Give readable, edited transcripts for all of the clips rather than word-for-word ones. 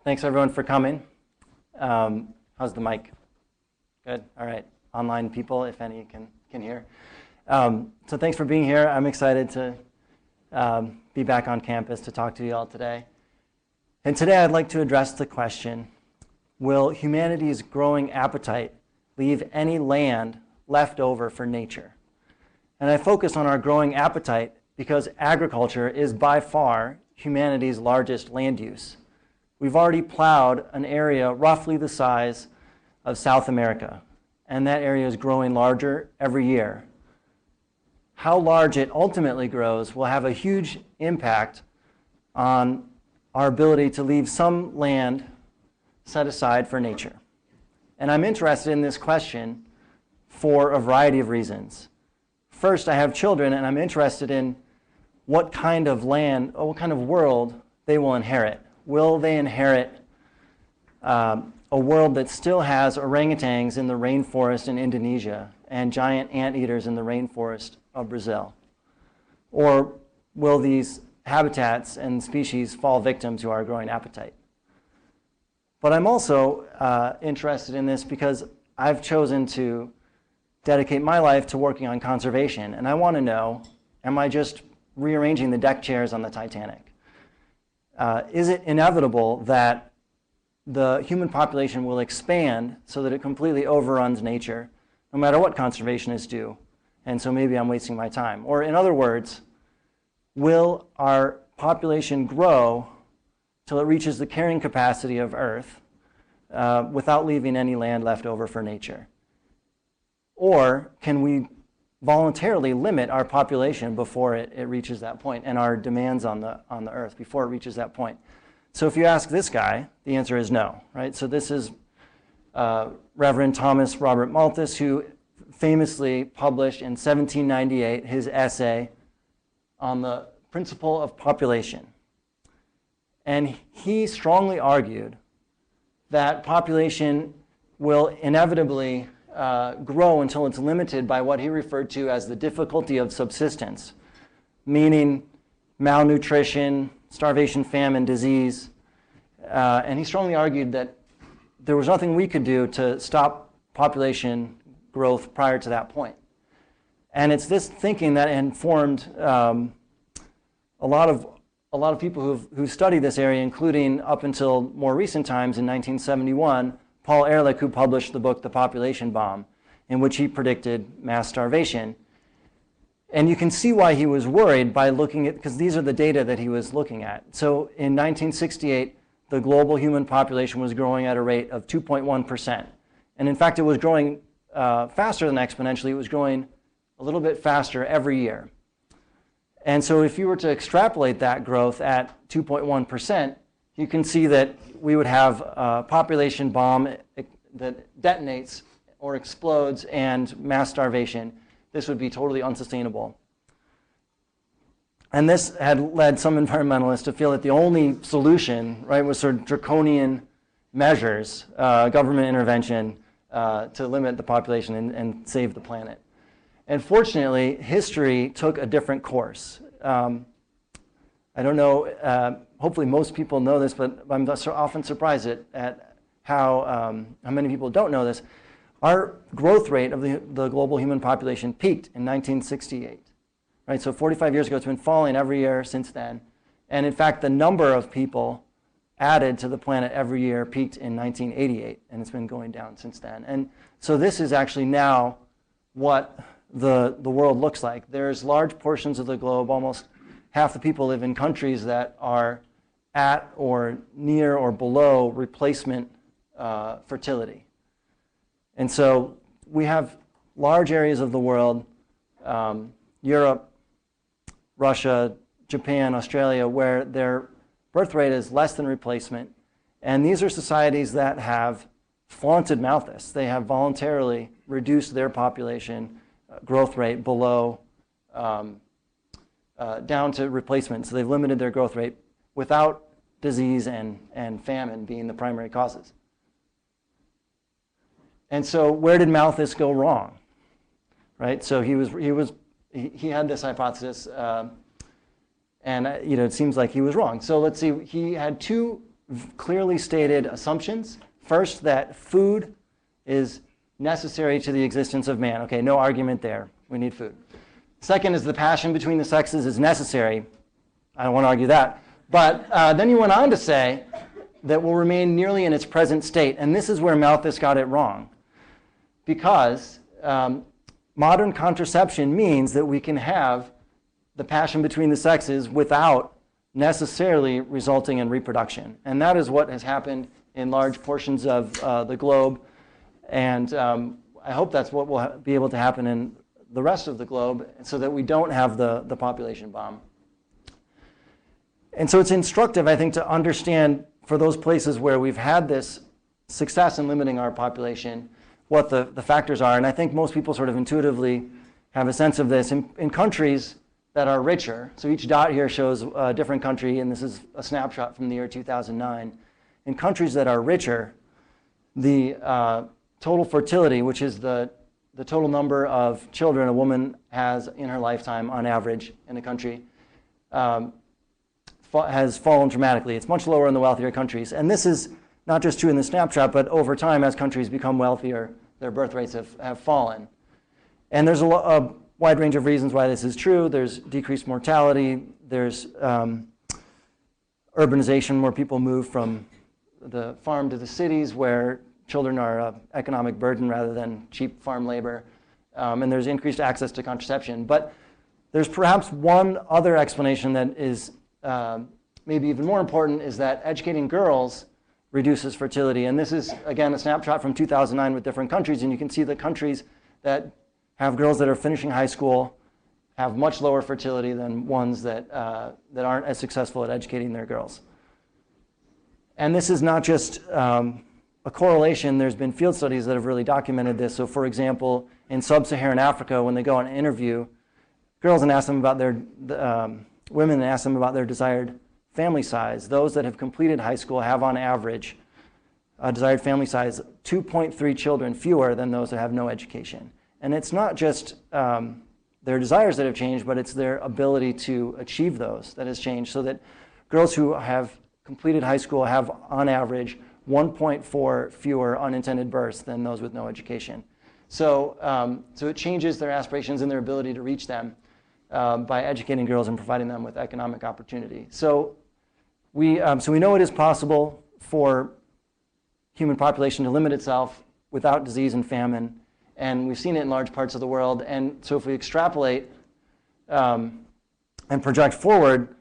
Thanks everyone for coming. How's the mic? Good. All right. Online people, if any, can hear. So thanks for being here. I'm excited to be back on campus to talk to you all today. And today I'd like to address the question, will humanity's growing appetite leave any land left over for nature? And I focus on our growing appetite because agriculture is by far humanity's largest land use. We've already plowed an area roughly the size of South America, and that area is growing larger every year. How large it ultimately grows will have a huge impact on our ability to leave some land set aside for nature. And I'm interested in this question for a variety of reasons. First, I have children, and I'm interested in what kind of land, or what kind of world they will inherit. Will they inherit a world that still has orangutans in the rainforest in Indonesia and giant anteaters in the rainforest of Brazil? Or will these habitats and species fall victim to our growing appetite? But I'm also interested in this because I've chosen to dedicate my life to working on conservation, and I want to know, am I just rearranging the deck chairs on the Titanic? Is it inevitable that the human population will expand so that it completely overruns nature, no matter what conservationists do? And so maybe I'm wasting my time. Or in other words, will our population grow till it reaches the carrying capacity of Earth without leaving any land left over for nature? Or can we voluntarily limit our population before it reaches that point, and our demands on the Earth before it reaches that point? So if you ask this guy, the answer is no, right? So this is Reverend Thomas Robert Malthus, who famously published in 1798 his essay on the principle of population. And he strongly argued that population will inevitably grow until it's limited by what he referred to as the difficulty of subsistence, meaning malnutrition, starvation, famine, disease. And he strongly argued that there was nothing we could do to stop population growth prior to that point. And it's this thinking that informed a lot of people who studied this area, including up until more recent times in 1971, Paul Ehrlich, who published the book The Population Bomb, in which he predicted mass starvation. And you can see why he was worried by looking at, because these are the data that he was looking at. So in 1968, the global human population was growing at a rate of 2.1%. And in fact, it was growing faster than exponentially. It was growing a little bit faster every year. And so if you were to extrapolate that growth at 2.1%, you can see that we would have a population bomb that detonates or explodes and mass starvation. This would be totally unsustainable. And this had led some environmentalists to feel that the only solution, right, was sort of draconian measures, government intervention to limit the population and save the planet. And fortunately, history took a different course. I don't know, hopefully most people know this, but I'm often surprised at how many people don't know this. Our growth rate of the global human population peaked in 1968. Right? So 45 years ago, it's been falling every year since then. And in fact, the number of people added to the planet every year peaked in 1988, and it's been going down since then. And so this is actually now what the world looks like. There's large portions of the globe, almost half the people live in countries that are at or near or below replacement fertility. And so we have large areas of the world, Europe, Russia, Japan, Australia, where their birth rate is less than replacement. And these are societies that have flaunted Malthus. They have voluntarily reduced their population growth rate below down to replacement. So they've limited their growth rate without disease and famine being the primary causes. And so where did Malthus go wrong? Right? So he had this hypothesis, and it seems like he was wrong. So let's see. He had two clearly stated assumptions. First, that food is necessary to the existence of man. Okay, no argument there. We need food. Second is the passion between the sexes is necessary. I don't want to argue that. But then he went on to say that will remain nearly in its present state. And this is where Malthus got it wrong. Because modern contraception means that we can have the passion between the sexes without necessarily resulting in reproduction. And that is what has happened in large portions of the globe. And I hope that's what will be able to happen in the rest of the globe so that we don't have the population bomb. And so it's instructive, I think, to understand for those places where we've had this success in limiting our population, what the factors are. And I think most people sort of intuitively have a sense of this. In countries that are richer, so each dot here shows a different country, and this is a snapshot from the year 2009. In countries that are richer, the total fertility, which is the total number of children a woman has in her lifetime on average in the country, has fallen dramatically. It's much lower in the wealthier countries. And this is not just true in the snapshot, but over time, as countries become wealthier, their birth rates have fallen. And there's a wide range of reasons why this is true. There's decreased mortality. There's urbanization, where people move from the farm to the cities, where children are an economic burden rather than cheap farm labor. And there's increased access to contraception. But there's perhaps one other explanation that is maybe even more important, is that educating girls reduces fertility. And this is, again, a snapshot from 2009 with different countries. And you can see the countries that have girls that are finishing high school have much lower fertility than ones that aren't as successful at educating their girls. And this is not just a correlation. There's been field studies that have really documented this. So, for example, in sub-Saharan Africa, when they go on an interview girls and ask them about their women and ask them about their desired family size, those that have completed high school have on average a desired family size 2.3 children fewer than those that have no education. And it's not just their desires that have changed, but it's their ability to achieve those that has changed, so that girls who have completed high school have on average 1.4 fewer unintended births than those with no education. So, so it changes their aspirations and their ability to reach them by educating girls and providing them with economic opportunity. So we know it is possible for human population to limit itself without disease and famine, and we've seen it in large parts of the world. And so if we extrapolate and project forward,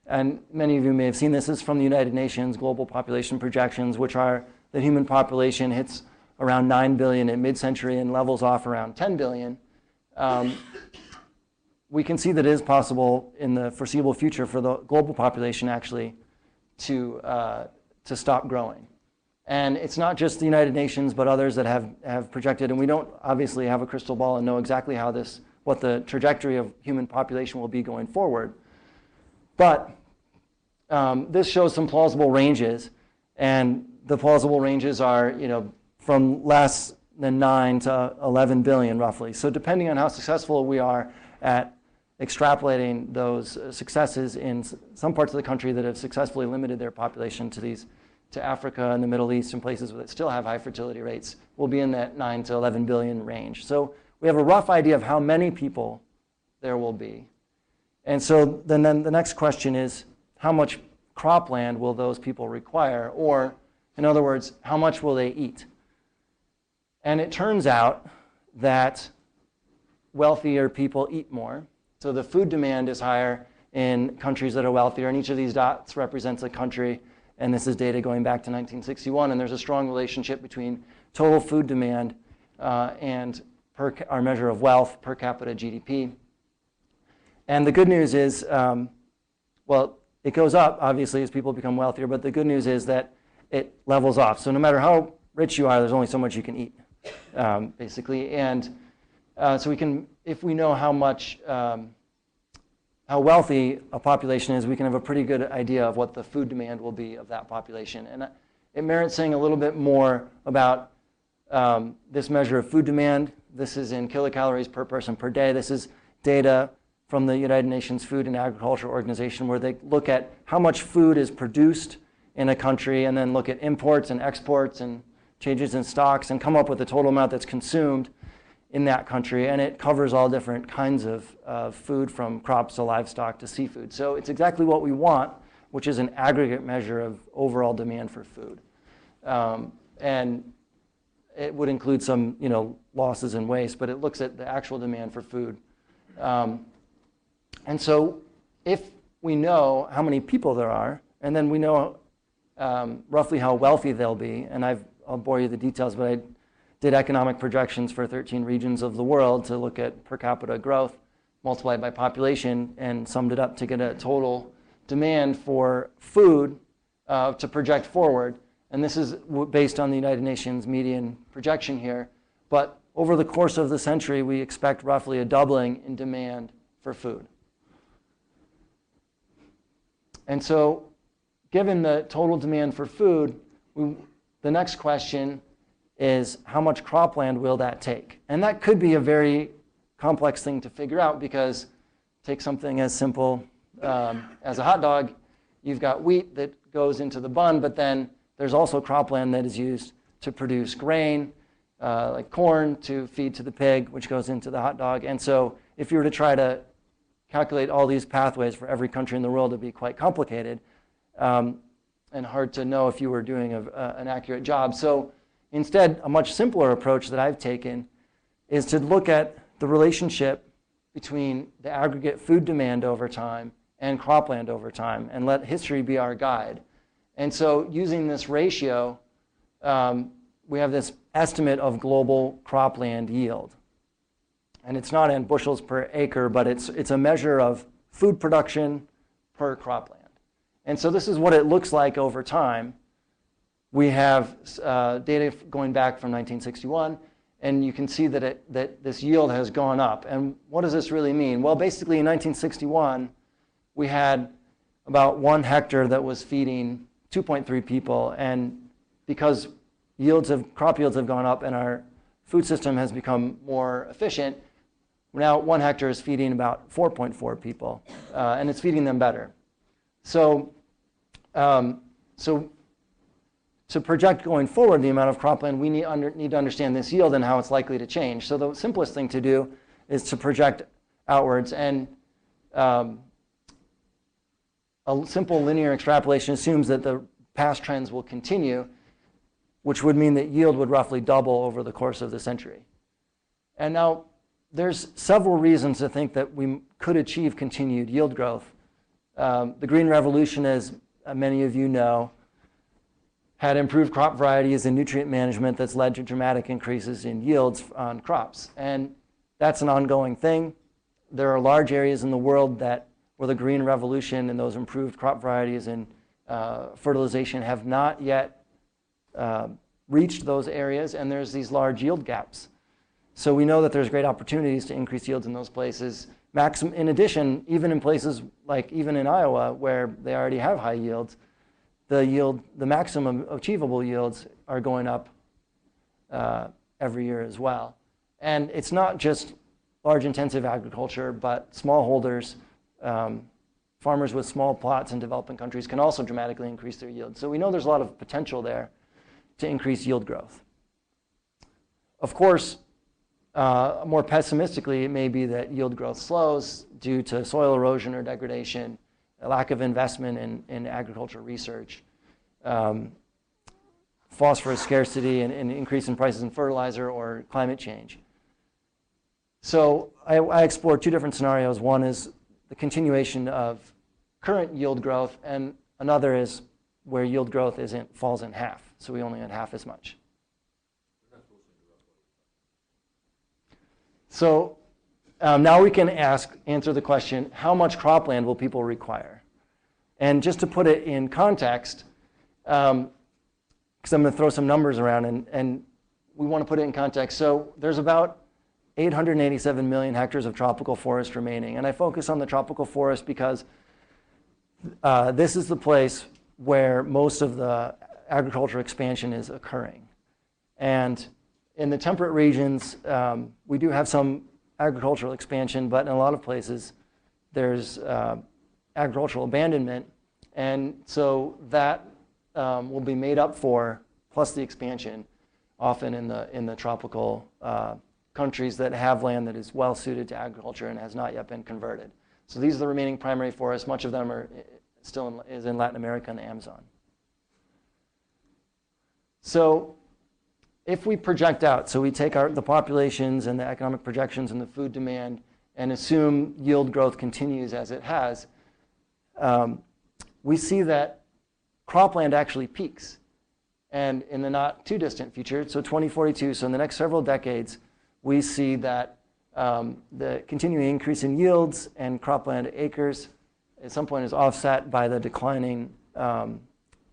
and many of you may have seen this is from the United Nations global population projections, which are the human population hits around 9 billion at mid-century and levels off around 10 billion. We can see that it is possible in the foreseeable future for the global population actually to stop growing. And it's not just the United Nations, but others that have projected, and we don't obviously have a crystal ball and know exactly how what the trajectory of human population will be going forward. But this shows some plausible ranges, and the plausible ranges are, from less than 9 to 11 billion roughly. So depending on how successful we are at extrapolating those successes in some parts of the country that have successfully limited their population to Africa and the Middle East and places that still have high fertility rates, will be in that 9 to 11 billion range. So we have a rough idea of how many people there will be. And so then the next question is, how much cropland will those people require? Or, in other words, how much will they eat? And it turns out that wealthier people eat more. So the food demand is higher in countries that are wealthier, and each of these dots represents a country, and this is data going back to 1961, and there's a strong relationship between total food demand and our measure of wealth, per capita GDP. And the good news is, well, it goes up, obviously, as people become wealthier, but the good news is that it levels off. So no matter how rich you are, there's only so much you can eat, basically. And so we can, if we know how wealthy a population is, we can have a pretty good idea of what the food demand will be of that population. And it merits saying a little bit more about this measure of food demand. This is in kilocalories per person per day. This is data from the United Nations Food and Agriculture Organization, where they look at how much food is produced in a country and then look at imports and exports and changes in stocks and come up with the total amount that's consumed in that country. And it covers all different kinds of food, from crops to livestock to seafood. So it's exactly what we want, which is an aggregate measure of overall demand for food. And it would include some, losses and waste, but it looks at the actual demand for food. And so if we know how many people there are, and then we know roughly how wealthy they'll be, and I'll bore you the details, but I did economic projections for 13 regions of the world to look at per capita growth multiplied by population and summed it up to get a total demand for food to project forward. And this is based on the United Nations median projection here. But over the course of the century, we expect roughly a doubling in demand for food. And so given the total demand for food, the next question is, how much cropland will that take? And that could be a very complex thing to figure out, because take something as simple as a hot dog. You've got wheat that goes into the bun, but then there's also cropland that is used to produce grain, like corn, to feed to the pig, which goes into the hot dog. And so if you were to try to calculate all these pathways for every country in the world, it'd be quite complicated and hard to know if you were doing an accurate job. So instead, a much simpler approach that I've taken is to look at the relationship between the aggregate food demand over time and cropland over time, and let history be our guide. And so using this ratio, we have this estimate of global cropland yield. And it's not in bushels per acre, but it's a measure of food production per cropland. And so this is what it looks like over time. We have data going back from 1961, and you can see that this yield has gone up. And what does this really mean? Well, basically in 1961, we had about 1 hectare that was feeding 2.3 people. And because crop yields have gone up and our food system has become more efficient, now 1 hectare is feeding about 4.4 people, and it's feeding them better. So to project going forward the amount of cropland, we need to understand this yield and how it's likely to change. So the simplest thing to do is to project outwards. And a simple linear extrapolation assumes that the past trends will continue, which would mean that yield would roughly double over the course of the century. And now there's several reasons to think that we could achieve continued yield growth. The Green Revolution, as many of you know, had improved crop varieties and nutrient management that's led to dramatic increases in yields on crops. And that's an ongoing thing. There are large areas in the world where the Green Revolution and those improved crop varieties and fertilization have not yet reached those areas, and there's these large yield gaps. So we know that there's great opportunities to increase yields in those places. In addition, even in places like even in Iowa, where they already have high yields, the maximum achievable yields are going up every year as well. And it's not just large intensive agriculture, but smallholders, farmers with small plots in developing countries can also dramatically increase their yield. So we know there's a lot of potential there to increase yield growth. Of course, more pessimistically, it may be that yield growth slows due to soil erosion or degradation, a lack of investment in agricultural research, phosphorus scarcity, and increase in prices in fertilizer, or climate change. So I explored 2 different scenarios. One is the continuation of current yield growth, and another is where yield growth falls in half, so we only had half as much. So now we can answer the question, how much cropland will people require? And just to put it in context, because I'm going to throw some numbers around, and we want to put it in context. So there's about 887 million hectares of tropical forest remaining. And I focus on the tropical forest because this is the place where most of the agricultural expansion is occurring. And in the temperate regions, we do have some agricultural expansion, but in a lot of places, there's agricultural abandonment. And so that will be made up for, plus the expansion, often in the tropical countries that have land that is well suited to agriculture and has not yet been converted. So these are the remaining primary forests. Much of them are still in Latin America and the Amazon. So if we project out, so we take the populations and the economic projections and the food demand and assume yield growth continues as it has, we see that cropland actually peaks. And in the not too distant future, so 2042, so in the next several decades, we see that the continuing increase in yields and cropland acres at some point is offset by the declining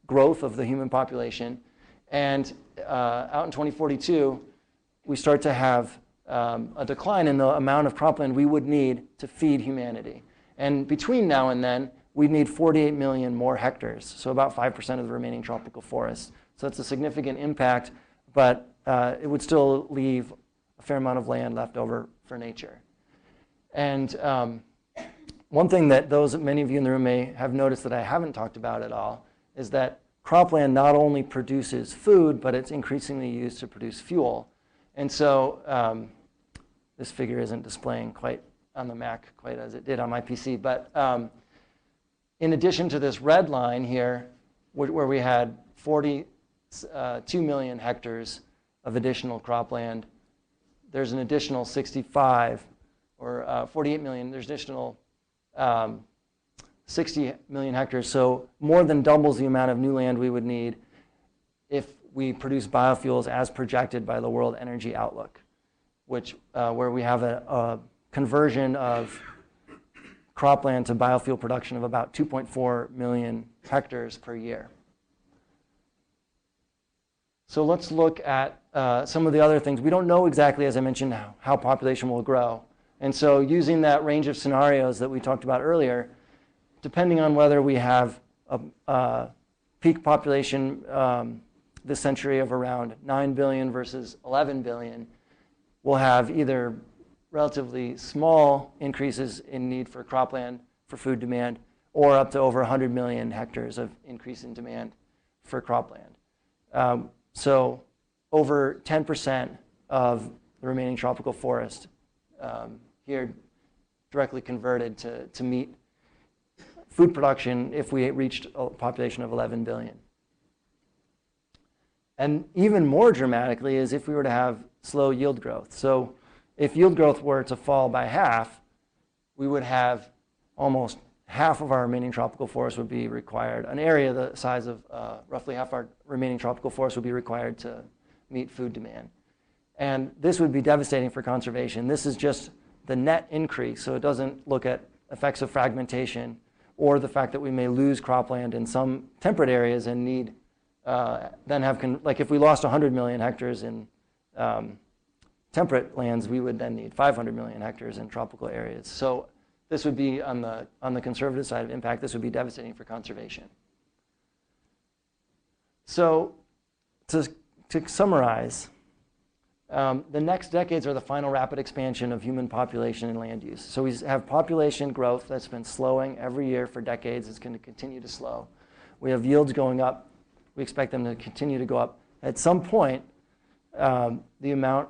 growth of the human population. And out in 2042, we start to have a decline in the amount of cropland we would need to feed humanity. And between now and then, we'd need 48 million more hectares, so about 5% of the remaining tropical forests. So it's a significant impact, but it would still leave a fair amount of land left over for nature. And one thing that many of you in the room may have noticed that I haven't talked about at all is that cropland not only produces food, but it's increasingly used to produce fuel. And so this figure isn't displaying quite on the Mac quite as it did on my PC, but in addition to this red line here, where we had 42 million hectares of additional cropland, there's an additional 65 or 48 million, there's additional 60 million hectares, so more than doubles the amount of new land we would need if we produce biofuels as projected by the World Energy Outlook, which where we have a conversion of cropland to biofuel production of about 2.4 million hectares per year. So let's look at some of the other things. We don't know exactly, as I mentioned, how population will grow. And so using that range of scenarios that we talked about earlier, depending on whether we have a peak population this century of around 9 billion versus 11 billion, we'll have either relatively small increases in need for cropland for food demand, or up to over 100 million hectares of increase in demand for cropland. So over 10% of the remaining tropical forest here directly converted to meet food production if we reached a population of 11 billion. And even more dramatically is if we were to have slow yield growth. So if yield growth were to fall by half, we would have almost half of our remaining tropical forest would be required. An area the size of roughly half our remaining tropical forest would be required to meet food demand. And this would be devastating for conservation. This is just the net increase, so it doesn't look at effects of fragmentation or the fact that we may lose cropland in some temperate areas and need then have, like if we lost 100 million hectares in temperate lands, we would then need 500 million hectares in tropical areas. So this would be, on the conservative side of impact, this would be devastating for conservation. So to summarize, the next decades are the final rapid expansion of human population and land use. So we have population growth that's been slowing every year for decades. It's going to continue to slow. We have yields going up. We expect them to continue to go up. At some point, the amount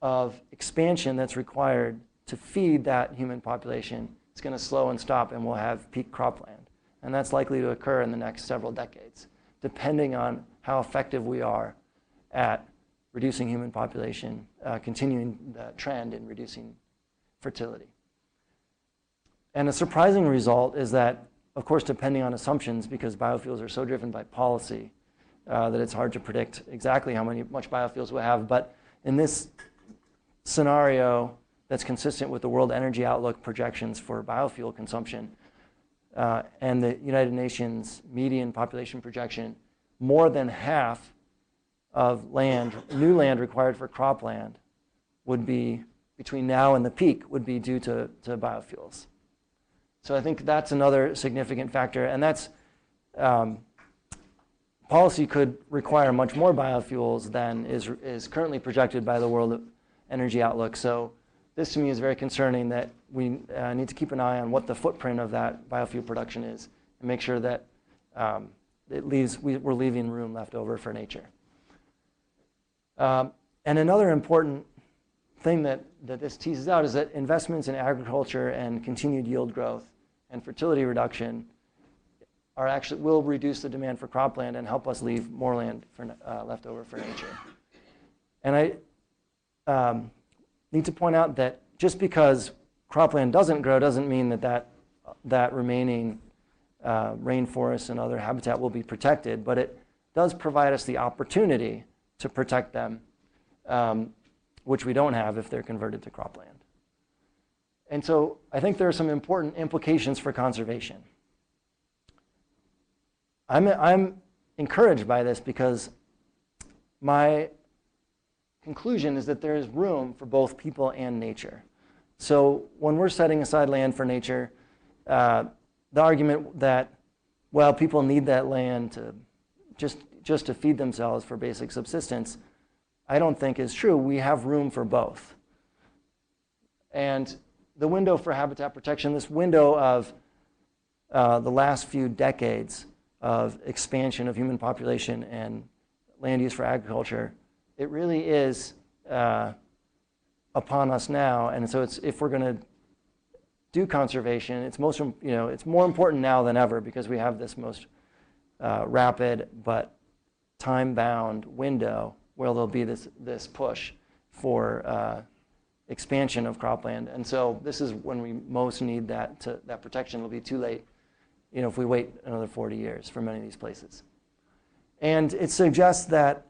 of expansion that's required to feed that human population is going to slow and stop, and we'll have peak cropland. And that's likely to occur in the next several decades, depending on how effective we are at reducing human population, continuing the trend in reducing fertility. And a surprising result is that, of course, depending on assumptions, because biofuels are so driven by policy that it's hard to predict exactly how much biofuels we'll have. But in this scenario that's consistent with the World Energy Outlook projections for biofuel consumption and the United Nations median population projection, more than half of new land required for cropland would be, between now and the peak, would be due to biofuels. So I think that's another significant factor, and that's policy could require much more biofuels than is currently projected by the World Energy Outlook. So this to me is very concerning, that we need to keep an eye on what the footprint of that biofuel production is and make sure that we're leaving room left over for nature. And another important thing that this teases out is that investments in agriculture and continued yield growth and fertility reduction will reduce the demand for cropland and help us leave more land left over for nature. And I need to point out that just because cropland doesn't grow doesn't mean that remaining rainforests and other habitat will be protected, but it does provide us the opportunity to protect them, which we don't have if they're converted to cropland. And so I think there are some important implications for conservation. I'm encouraged by this because my conclusion is that there is room for both people and nature. So when we're setting aside land for nature, the argument that, well, people need that land to just to feed themselves for basic subsistence, I don't think is true. We have room for both. And the window for habitat protection, this window of the last few decades of expansion of human population and land use for agriculture, it really is upon us now. And so if we're going to do conservation, it's more important now than ever because we have this most rapid but time-bound window where there'll be this push for expansion of cropland. And so this is when we most need that protection. It'll be too late, if we wait another 40 years for many of these places. And it suggests that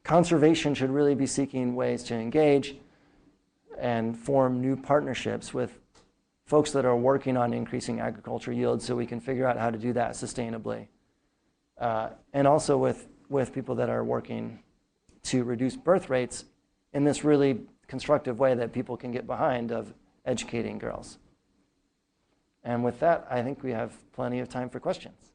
conservation should really be seeking ways to engage and form new partnerships with folks that are working on increasing agriculture yields so we can figure out how to do that sustainably. And also with people that are working to reduce birth rates in this really constructive way that people can get behind of educating girls. And with that, I think we have plenty of time for questions.